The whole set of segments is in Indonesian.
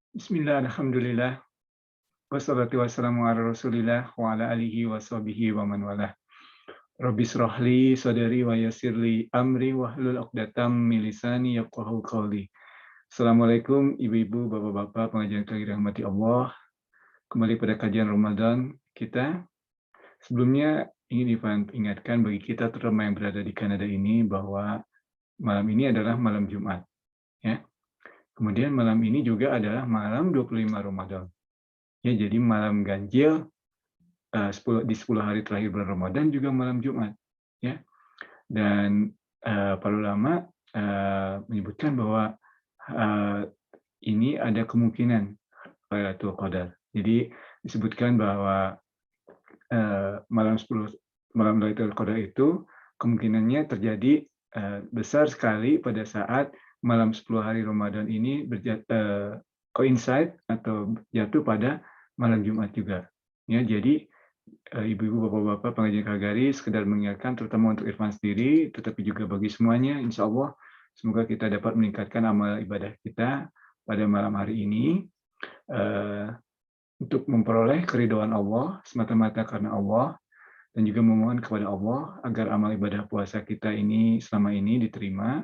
Bismillah, alhamdulillah, wassalatu wassalamu ala Rasulillah wa ala alihi wa sahbihi wa man walah. Rabbi shrah li sadri wa yassir li amri wahlul 'uqdatam min lisani yafqahu qawli. Assalamualaikum ibu-ibu, bapak-bapak pengajian yang dirahmati Allah. Kembali pada kajian Ramadan kita. Sebelumnya ingin Ivan ingatkan bagi kita terutama yang berada di Kanada ini bahwa malam ini adalah malam Jumat, ya. Kemudian malam ini juga adalah malam 25 Ramadan. Ya, jadi malam ganjil 10 hari terakhir bulan Ramadan juga malam Jumat, ya. Dan, para ulama, menyebutkan bahwa, eee, ini ada kemungkinan Lailatul Qadar. Jadi disebutkan bahwa, malam Lailatul Qadar itu kemungkinannya terjadi, besar sekali pada saat malam 10 hari Ramadan ini coincide atau jatuh pada malam Jumat juga. Ya, jadi ibu-ibu, bapak-bapak pengajian Kagari sekedar mengingatkan terutama untuk Irfan sendiri, tetapi juga bagi semuanya, insya Allah semoga kita dapat meningkatkan amal ibadah kita pada malam hari ini, eee, untuk memperoleh keridhaan Allah, semata-mata karena Allah, dan juga memohon kepada Allah agar amal ibadah puasa kita ini selama ini diterima,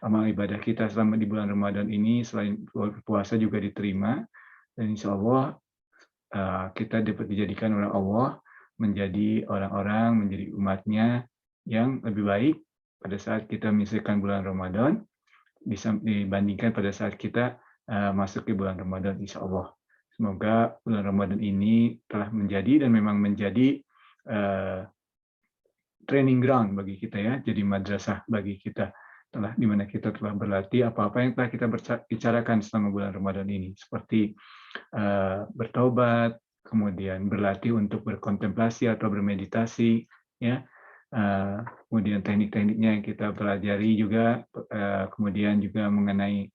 amal ibadah kita selama di bulan Ramadan ini selain puasa juga diterima, dan insya Allah kita dapat dijadikan oleh Allah menjadi orang-orang, menjadi umatnya yang lebih baik pada saat kita menyelesaikan bulan Ramadan dibandingkan pada saat kita masuk ke bulan Ramadan, insya Allah. Semoga bulan Ramadan ini telah menjadi dan memang menjadi eh, training ground bagi kita, ya, jadi madrasah bagi kita, di mana kita telah berlatih apa-apa yang telah kita bicarakan selama bulan Ramadan ini, seperti bertobat, kemudian berlatih untuk berkontemplasi atau bermeditasi, ya, kemudian teknik-tekniknya yang kita pelajari juga, kemudian juga mengenai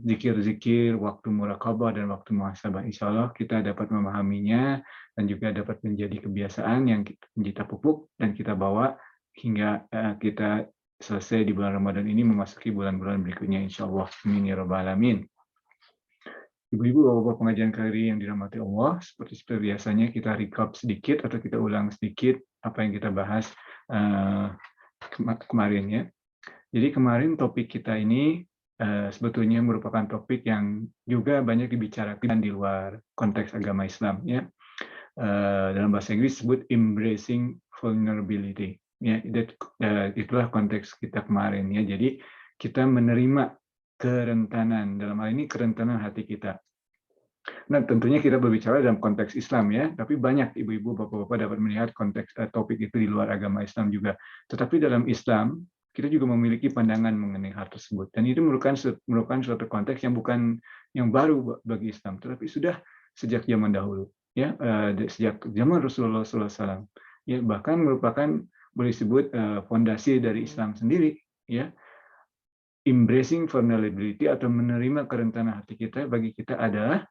zikir-zikir, waktu muraqabah dan waktu muhasabah. Insya Allah kita dapat memahaminya dan juga dapat menjadi kebiasaan yang kita pupuk dan kita bawa hingga kita selesai di bulan Ramadan ini memasuki bulan-bulan berikutnya, insya Allah. Amin ya rabbal alamin. Ibu-ibu, bapak-bapak pengajian kali yang dirahmati Allah, seperti biasanya kita recap sedikit atau kita ulang sedikit apa yang kita bahas kemarin, ya. Jadi kemarin topik kita ini sebetulnya merupakan topik yang juga banyak dibicarakan di luar konteks agama Islam, ya. Dalam bahasa Inggris disebut embracing vulnerability. Ya, itulah konteks kita kemarin, ya. Jadi kita menerima kerentanan, dalam hal ini kerentanan hati kita. Nah, tentunya kita berbicara dalam konteks Islam, ya, tapi banyak ibu-ibu, bapak-bapak dapat melihat konteks topik itu di luar agama Islam juga. Tetapi dalam Islam, kita juga memiliki pandangan mengenai hal tersebut. Dan itu merupakan suatu konteks yang bukan yang baru bagi Islam, tetapi sudah sejak zaman dahulu, ya, sejak zaman Rasulullah SAW. Ya, bahkan merupakan boleh disebut fondasi dari Islam sendiri, ya. Embracing vulnerability atau menerima kerentanan hati kita bagi kita adalah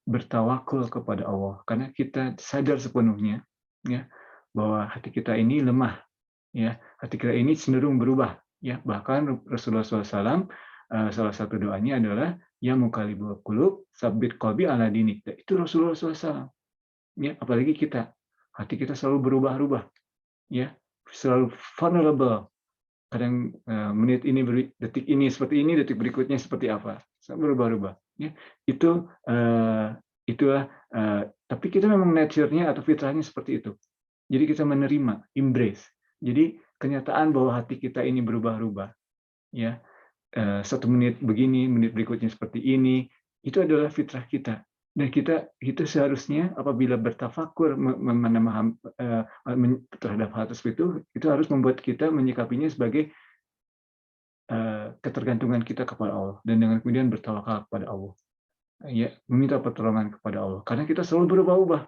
bertawakul kepada Allah, karena kita sadar sepenuhnya, ya, bahwa hati kita ini lemah, ya, hati kita ini cenderung berubah, ya. Bahkan Rasulullah SAW salah satu doanya adalah ya muqallibal qulub tsabbit qalbi ala dinik. Itu Rasulullah SAW, ya. Apalagi kita, hati kita selalu berubah-ubah, ya, selalu vulnerable. Kadang menit ini detik ini seperti ini, detik berikutnya seperti apa, selalu berubah-ubah, ya. Itu itulah, tapi kita memang nature-nya atau fitrahnya seperti itu. Jadi kita menerima, embrace. Jadi kenyataan bahwa hati kita ini berubah-ubah, ya. 1 menit begini, menit berikutnya seperti ini, itu adalah fitrah kita. Dan kita itu seharusnya apabila bertafakur terhadap hal tersebut itu harus membuat kita menyikapinya sebagai ketergantungan kita kepada Allah dan dengan kemudian bertawakal kepada Allah. Ya, meminta pertolongan kepada Allah. Karena kita selalu berubah-ubah.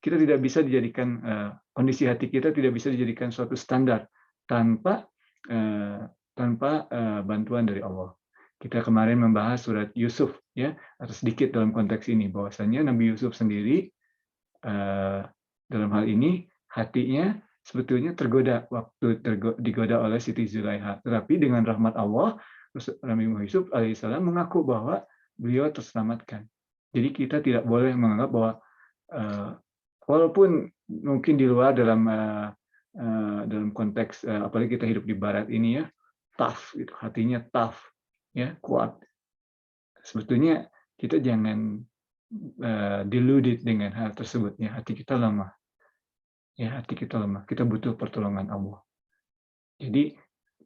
Kita tidak bisa dijadikan kondisi hati kita tidak bisa dijadikan suatu standar tanpa bantuan dari Allah. Kita kemarin membahas surat Yusuf, ya, atau sedikit dalam konteks ini bahwasanya Nabi Yusuf sendiri dalam hal ini hatinya sebetulnya tergoda waktu digoda oleh Siti Zulaiha. Tetapi dengan rahmat Allah, Nabi Yusuf alaihissalam mengaku bahwa beliau terselamatkan. Jadi kita tidak boleh menganggap bahwa walaupun mungkin di luar dalam konteks apalagi kita hidup di Barat ini ya, tough gitu, hatinya tough, ya kuat. Sebetulnya kita jangan deluded dengan hal tersebut ya, hati kita lemah. Ya, hati kita lemah. Kita butuh pertolongan Allah. Jadi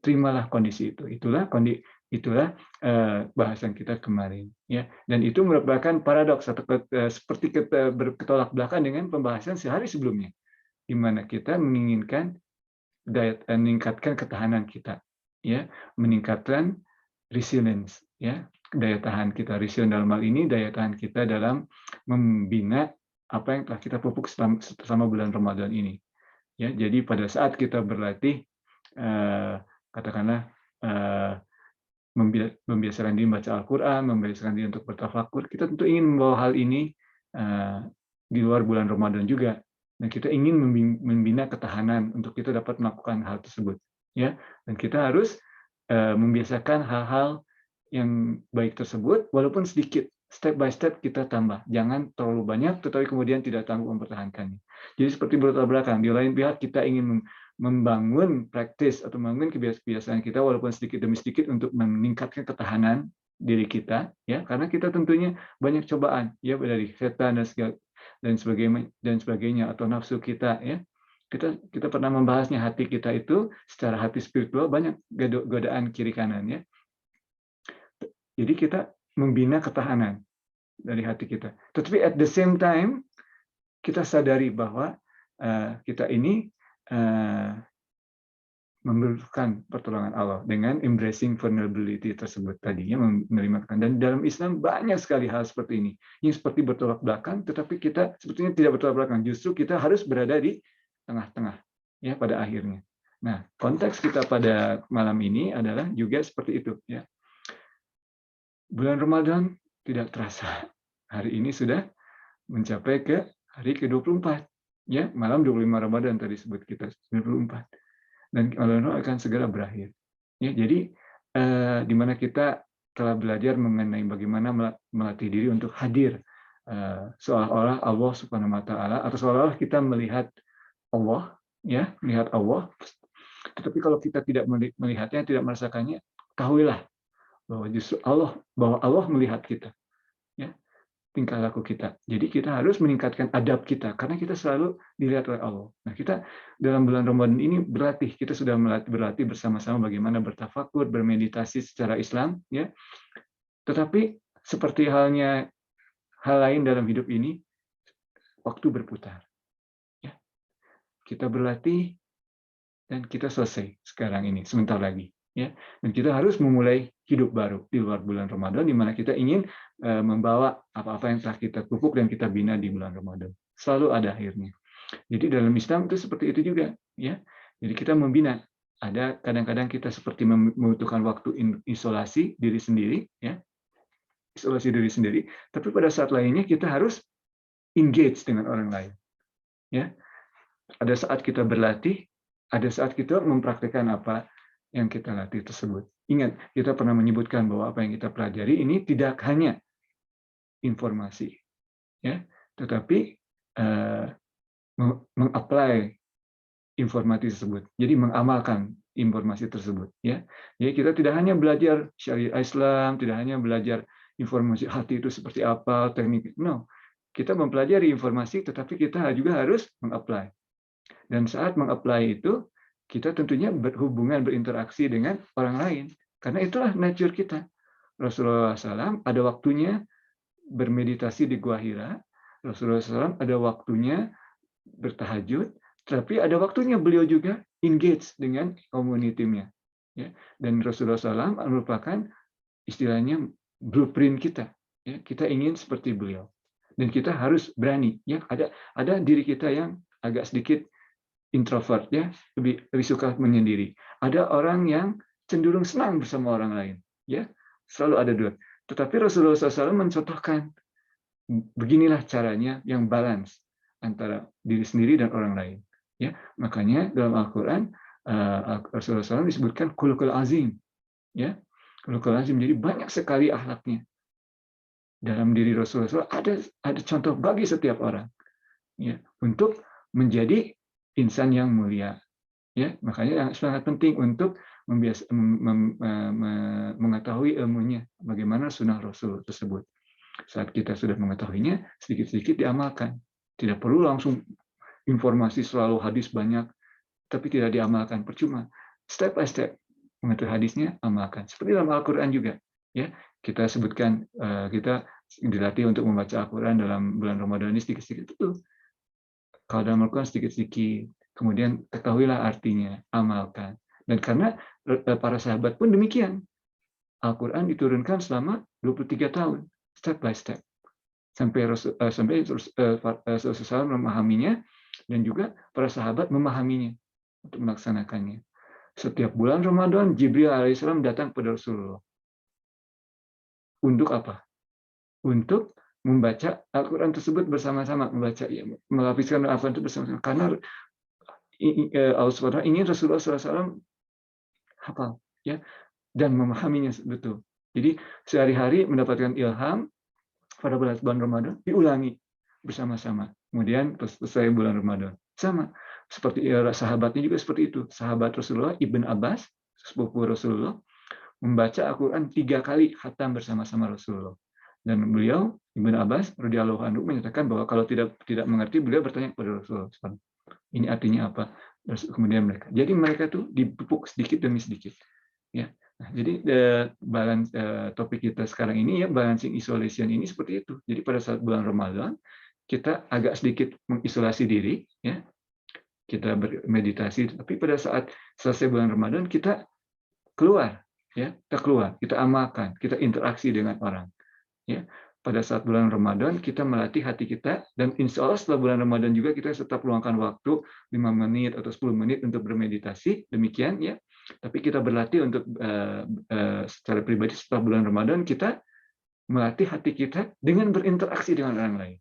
terimalah kondisi itu. Itulah bahasan kita kemarin ya. Dan itu merupakan paradoks atau seperti kita bertolak belakang dengan pembahasan sehari sebelumnya di mana kita menginginkan meningkatkan ketahanan kita ya, meningkatkan resilience ya, daya tahan kita. Resilient dalam hal ini daya tahan kita dalam membina apa yang telah kita pupuk selama bulan Ramadan ini. Ya, jadi pada saat kita berlatih katakanlah membiasakan diri membaca Al-Quran, membiasakan diri untuk bertafakur, kita tentu ingin membawa hal ini di luar bulan Ramadan juga. Dan kita ingin membina ketahanan untuk kita dapat melakukan hal tersebut. Ya, dan kita harus membiasakan hal-hal yang baik tersebut, walaupun sedikit, step by step kita tambah. Jangan terlalu banyak, tetapi kemudian tidak tangguh mempertahankannya. Jadi seperti berlatar belakang. Di lain pihak kita ingin membangun praktis atau membangun kebiasaan kita walaupun sedikit demi sedikit untuk meningkatkan ketahanan diri kita, ya, karena kita tentunya banyak cobaan, ya, dari setan dan sebagainya atau nafsu kita, ya. Kita pernah membahasnya, hati kita itu secara hati spiritual banyak godaan kiri kanan, ya. Jadi kita membina ketahanan dari hati kita. Tetapi at the same time kita sadari bahwa kita ini membutuhkan pertolongan Allah dengan embracing vulnerability tersebut tadinya, menerima. Dan dalam Islam banyak sekali hal seperti ini yang seperti bertolak belakang, tetapi kita sebetulnya tidak bertolak belakang, justru kita harus berada di tengah-tengah ya pada akhirnya. Nah, konteks kita pada malam ini adalah juga seperti itu ya. Bulan Ramadan tidak terasa. Hari ini sudah mencapai ke hari ke-24 ya, malam 25 Ramadan tadi sebut kita 24. Dan Ramadan akan segera berakhir. Ya, jadi di mana kita telah belajar mengenai bagaimana melatih diri untuk hadir seolah-olah Allah Subhanahu wa taala, atau seolah-olah kita melihat Allah, ya, melihat Allah. Tetapi kalau kita tidak melihatnya, tidak merasakannya, ketahuilah bahwa justru bahwa Allah melihat kita. Ya, tingkah laku kita. Jadi kita harus meningkatkan adab kita karena kita selalu dilihat oleh Allah. Nah, kita dalam bulan Ramadan ini berlatih, kita sudah berlatih bersama-sama bagaimana bertafakur, bermeditasi secara Islam, ya. Tetapi seperti halnya hal lain dalam hidup ini, waktu berputar. Ya. Kita berlatih dan kita selesai sekarang ini, sebentar lagi. Ya, dan kita harus memulai hidup baru di luar bulan Ramadan, di mana kita ingin membawa apa-apa yang telah kita pupuk dan kita bina di bulan Ramadan. Selalu ada akhirnya. Jadi dalam Islam itu seperti itu juga, ya. Jadi kita membina. Ada kadang-kadang kita seperti membutuhkan waktu isolasi diri sendiri, ya, isolasi diri sendiri. Tapi pada saat lainnya kita harus engage dengan orang lain, ya. Ada saat kita berlatih, ada saat kita mempraktikkan apa yang kita latih tersebut. Ingat, kita pernah menyebutkan bahwa apa yang kita pelajari ini tidak hanya informasi, ya, tetapi mengapply informasi tersebut. Jadi mengamalkan informasi tersebut, ya. Jadi kita tidak hanya belajar syariat Islam, tidak hanya belajar informasi hati itu seperti apa, teknik. No, kita mempelajari informasi, tetapi kita juga harus mengapply. Dan saat mengapply itu, kita tentunya berhubungan, berinteraksi dengan orang lain. Karena itulah nature kita. Rasulullah SAW ada waktunya bermeditasi di Gua Hira. Rasulullah SAW ada waktunya bertahajud. Tapi ada waktunya beliau juga engage dengan community-nya. Ya. Dan Rasulullah SAW merupakan istilahnya blueprint kita. Ya. Kita ingin seperti beliau. Dan kita harus berani. Ya. Ada diri kita yang agak sedikit introvert, ya, lebih suka menyendiri. Ada orang yang cenderung senang bersama orang lain, ya, selalu ada dua. Tetapi Rasulullah SAW mencontohkan beginilah caranya yang balance antara diri sendiri dan orang lain, ya. Makanya dalam Al-Quran Rasulullah SAW disebutkan khuluqul azim, ya, khuluqul azim. Jadi banyak sekali akhlaknya. dalam diri Rasulullah ada contoh bagi setiap orang, ya, untuk menjadi insan yang mulia. Ya, makanya sangat penting untuk mengetahui ilmunya, bagaimana sunnah Rasul tersebut. Saat kita sudah mengetahuinya, sedikit-sedikit diamalkan. Tidak perlu langsung informasi selalu hadis banyak, tapi tidak diamalkan, percuma. Step by step, mengetahui hadisnya, amalkan. Seperti dalam Al-Quran juga. Ya, kita sebutkan, kita dilatih untuk membaca Al-Quran dalam bulan Ramadan ini sedikit-sedikit itu. Kalau dalam Al-Quran sedikit-sedikit, kemudian ketahuilah artinya, amalkan. Dan karena para sahabat pun demikian. Al-Quran diturunkan selama 23 tahun, step by step. Sampai Rasulullah memahaminya, dan juga para sahabat memahaminya untuk melaksanakannya. Setiap bulan Ramadan, Jibril alaihissalam datang kepada Rasulullah. Untuk apa? Untuk membaca Al-Quran tersebut bersama-sama, melafizkan Al-Quran itu bersama-sama. Karena Allah SWT ingin Rasulullah SAW hafal, ya, dan memahaminya betul. Jadi sehari-hari mendapatkan ilham pada bulan Ramadan, diulangi bersama-sama. Kemudian selesai bulan Ramadan, sama seperti sahabatnya juga seperti itu. Sahabat Rasulullah Ibn Abbas, sepupu Rasulullah, membaca Al-Quran 3 kali khatam bersama-sama Rasulullah. Dan beliau Ibn Abbas radhiyallahu anhu menyatakan bahwa kalau tidak mengerti, beliau bertanya kepada Rasulullah, ini artinya apa? Terus kemudian mereka tuh dipupuk sedikit demi sedikit, ya. Nah, jadi balance topik kita sekarang ini, ya, balancing isolation ini seperti itu. Jadi pada saat bulan Ramadan kita agak sedikit mengisolasi diri, ya, kita bermeditasi. Tapi pada saat selesai bulan Ramadan kita keluar, ya, kita amalkan, kita interaksi dengan orang, ya. Pada saat bulan Ramadan kita melatih hati kita, dan insya Allah setelah bulan Ramadan juga kita tetap luangkan waktu 5 menit atau 10 menit untuk bermeditasi, demikian, ya. Tapi kita berlatih untuk secara pribadi setelah bulan Ramadan kita melatih hati kita dengan berinteraksi dengan orang lain,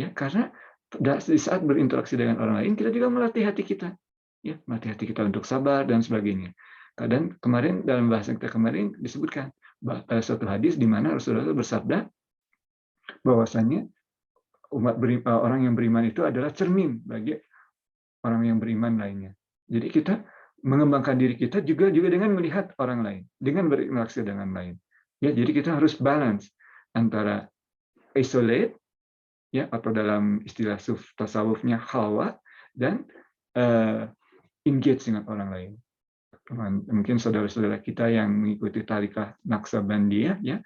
ya, karena di saat berinteraksi dengan orang lain kita juga melatih hati kita, ya, melatih hati kita untuk sabar dan sebagainya. Dan kemarin dalam bahasan kita kemarin disebutkan suatu hadis di mana Rasulullah bersabda bahwasannya orang yang beriman itu adalah cermin bagi orang yang beriman lainnya. Jadi kita mengembangkan diri kita juga dengan melihat orang lain, dengan berinteraksi dengan lain. Ya, jadi kita harus balance antara isolate, ya, atau dalam istilah tasawufnya khalwat, dan engage dengan orang lain. Mungkin saudara-saudara kita yang mengikuti tarikah Naqsabandiyah, ya,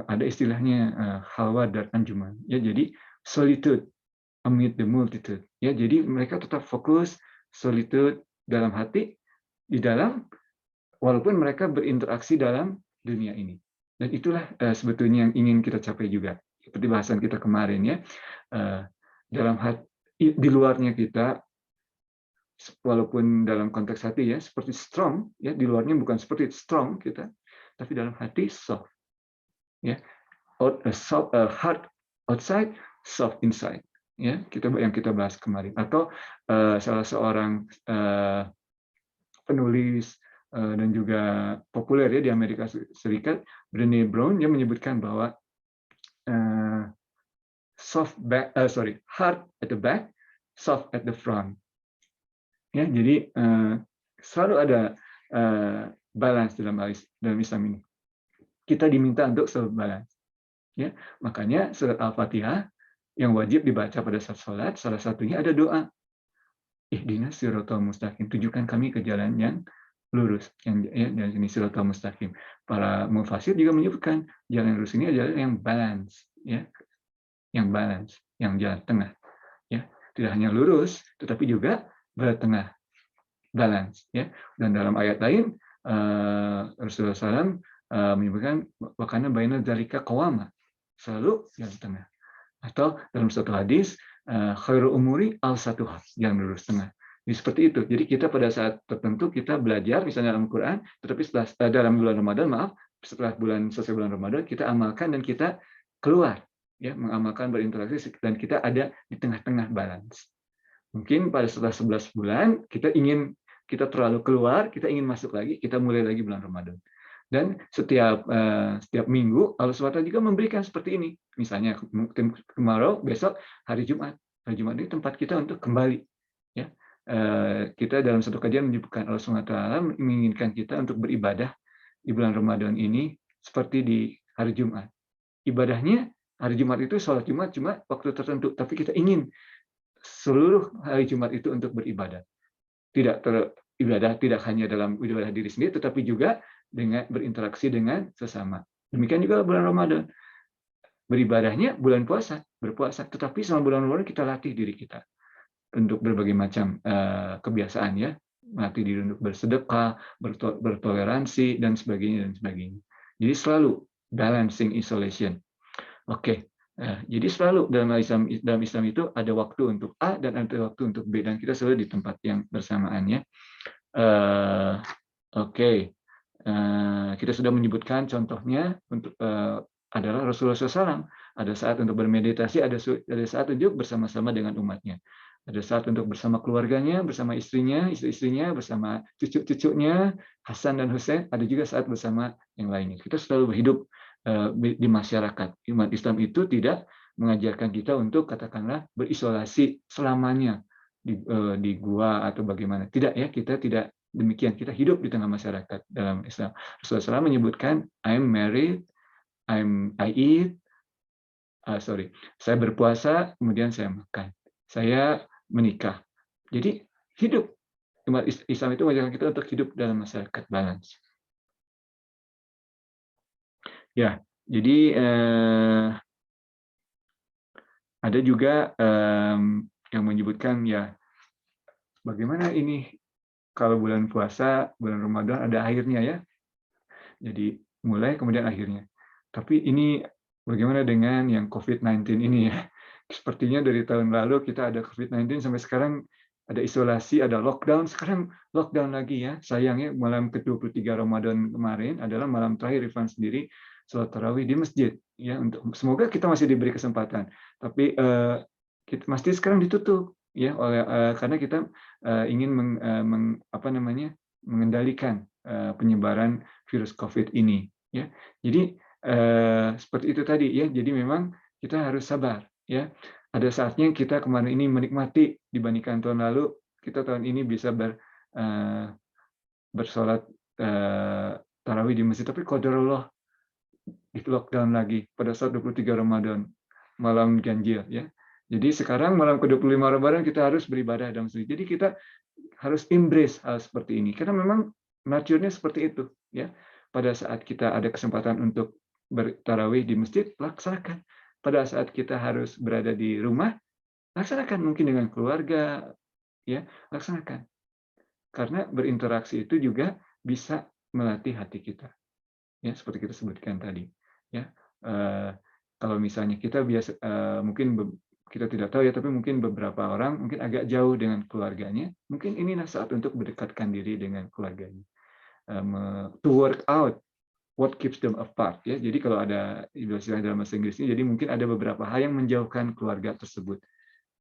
ada istilahnya khalwat dan anjuman, ya. Jadi solitude amid the multitude, ya. Jadi mereka tetap fokus solitude dalam hati, di dalam, walaupun mereka berinteraksi dalam dunia ini. Dan itulah sebetulnya yang ingin kita capai juga, seperti bahasan kita kemarin, ya. Dalam hati, di luarnya kita, walaupun dalam konteks hati, ya, seperti strong, ya, di luarnya bukan seperti strong kita, tapi dalam hati soft, ya. Hard outside, soft inside, ya, yang kita bahas kemarin. Atau salah seorang penulis dan juga populer, ya, di Amerika Serikat, Brené Brown, yang menyebutkan bahwa hard at the back, soft at the front. Ya, jadi selalu ada balance dalam Islam ini. Kita diminta untuk selalu balance. Ya, makanya surat Al-Fatihah yang wajib dibaca pada saat sholat, salah satunya ada doa. Ihdinas siratal mustaqim, tunjukkan kami ke jalan yang lurus, yang, ya, dan ini siratal mustaqim. Para mufasir juga menyebutkan jalan lurus ini adalah yang balance, ya, yang balance, yang jalan tengah, ya, tidak hanya lurus, tetapi juga bertengah, balance, ya. Dan dalam ayat lain Rasulullah SAW menyebutkan wakana baina dzalika qawama, selalu yang tengah. Atau dalam satu hadis khairul umuri al-satuhah, yang lurus tengah. Jadi seperti itu. Jadi kita pada saat tertentu kita belajar misalnya dalam Quran, tetapi setelah dalam bulan Ramadan, setelah selesai bulan Ramadan kita amalkan dan kita keluar, ya, mengamalkan, berinteraksi, dan kita ada di tengah-tengah balance. Mungkin pada setelah 11 bulan kita terlalu keluar, kita ingin masuk lagi, kita mulai lagi bulan Ramadan. Dan setiap minggu Allah SWT juga memberikan seperti ini. Misalnya tomorrow, besok hari Jumat. Hari Jumat ini tempat kita untuk kembali. Ya, kita dalam satu kajian menyebutkan Allah SWT menginginkan kita untuk beribadah di bulan Ramadan ini seperti di hari Jumat. Ibadahnya hari Jumat itu sholat Jumat cuma waktu tertentu, tapi kita ingin seluruh hari Jumat itu untuk beribadah. Ibadah tidak hanya dalam ibadah diri sendiri, tetapi juga dengan berinteraksi dengan sesama. Demikian juga bulan Ramadan. Beribadahnya bulan puasa, berpuasa, tetapi selama bulan Ramadan kita latih diri kita untuk berbagai macam kebiasaan, ya, melatih diri untuk bersedekah, bertoleransi, dan sebagainya dan sebagainya. Jadi selalu balancing isolation. Oke. Jadi selalu dalam Islam itu ada waktu untuk A dan ada waktu untuk B, dan kita selalu di tempat yang bersamaan, ya. Oke. Kita sudah menyebutkan contohnya untuk adalah Rasulullah SAW. Ada saat untuk bermeditasi, ada saat untuk bersama-sama dengan umatnya. Ada saat untuk bersama keluarganya, bersama istrinya, istri-istrinya, bersama cucu-cucunya, Hasan dan Husain. Ada juga saat bersama yang lainnya. Kita selalu hidup di masyarakat. Umat Islam itu tidak mengajarkan kita untuk katakanlah berisolasi selamanya di gua atau bagaimana. Tidak, ya, kita tidak demikian. Kita hidup di tengah masyarakat dalam Islam. Rasulullah SAW menyebutkan, I'm married, I eat, saya berpuasa, kemudian saya makan. Saya menikah. Jadi hidup. Umat Islam itu mengajarkan kita untuk hidup dalam masyarakat balance. Ya, jadi ada juga yang menyebutkan, ya, bagaimana ini kalau bulan puasa, bulan Ramadan ada akhirnya, ya. Jadi mulai kemudian akhirnya. Tapi ini bagaimana dengan yang COVID-19 ini, ya? Sepertinya dari tahun lalu kita ada COVID-19 sampai sekarang ada isolasi, ada lockdown, sekarang lockdown lagi, ya. Sayangnya malam ke-23 Ramadan kemarin adalah malam terakhir Rifan sendiri sholat tarawih di masjid, ya. Semoga kita masih diberi kesempatan. Tapi kita pasti sekarang ditutup, ya, karena kita ingin mengendalikan penyebaran virus COVID ini, ya. Jadi seperti itu tadi, ya. Jadi memang kita harus sabar, ya. Ada saatnya kita kemarin ini menikmati dibandingkan tahun lalu, kita tahun ini bisa bersolat tarawih di masjid, tapi qadarullah di lockdown lagi pada saat 23 Ramadan, malam ganjil, ya. Jadi sekarang malam ke-25 Ramadan kita harus beribadah dalam masjid. Jadi kita harus embrace hal seperti ini, karena memang nature-nya seperti itu, ya. Pada saat kita ada kesempatan untuk bertarawih di masjid, laksanakan. Pada saat kita harus berada di rumah, laksanakan, mungkin dengan keluarga, ya, laksanakan. Karena berinteraksi itu juga bisa melatih hati kita, ya, seperti kita sebutkan tadi, ya. Kalau misalnya kita biasa, mungkin kita tidak tahu, ya, tapi mungkin beberapa orang mungkin agak jauh dengan keluarganya, mungkin inilah saat untuk mendekatkan diri dengan keluarganya, to work out what keeps them apart, ya. Jadi kalau ada istilah dalam bahasa Inggrisnya, jadi mungkin ada beberapa hal yang menjauhkan keluarga tersebut,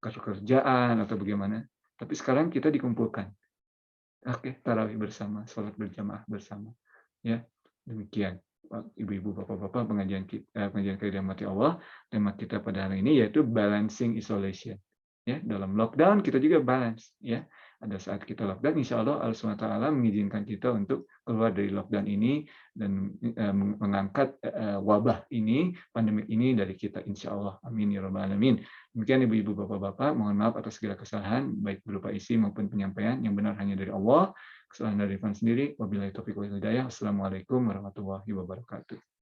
kerjaan atau bagaimana. Tapi sekarang kita dikumpulkan. Oke, tarawih bersama, sholat berjamaah bersama, ya. Demikian, ibu-ibu, bapak-bapak, pengajian kaidah mati Allah. Tema kita pada hari ini yaitu balancing isolation, ya. Dalam lockdown kita juga balance, ya. Ada saat kita lockdown, insya Allah Allah SWT mengizinkan kita untuk keluar dari lockdown ini dan mengangkat wabah ini, pandemik ini dari kita, insya Allah. Amin ya rabbal alamin. Demikian ibu-ibu, bapak-bapak, mohon maaf atas segala kesalahan, baik berupa isi maupun penyampaian. Yang benar hanya dari Allah, kesalahan dari Irfan sendiri. Wabillahi taufiq wal hidayah. Assalamualaikum warahmatullahi wabarakatuh.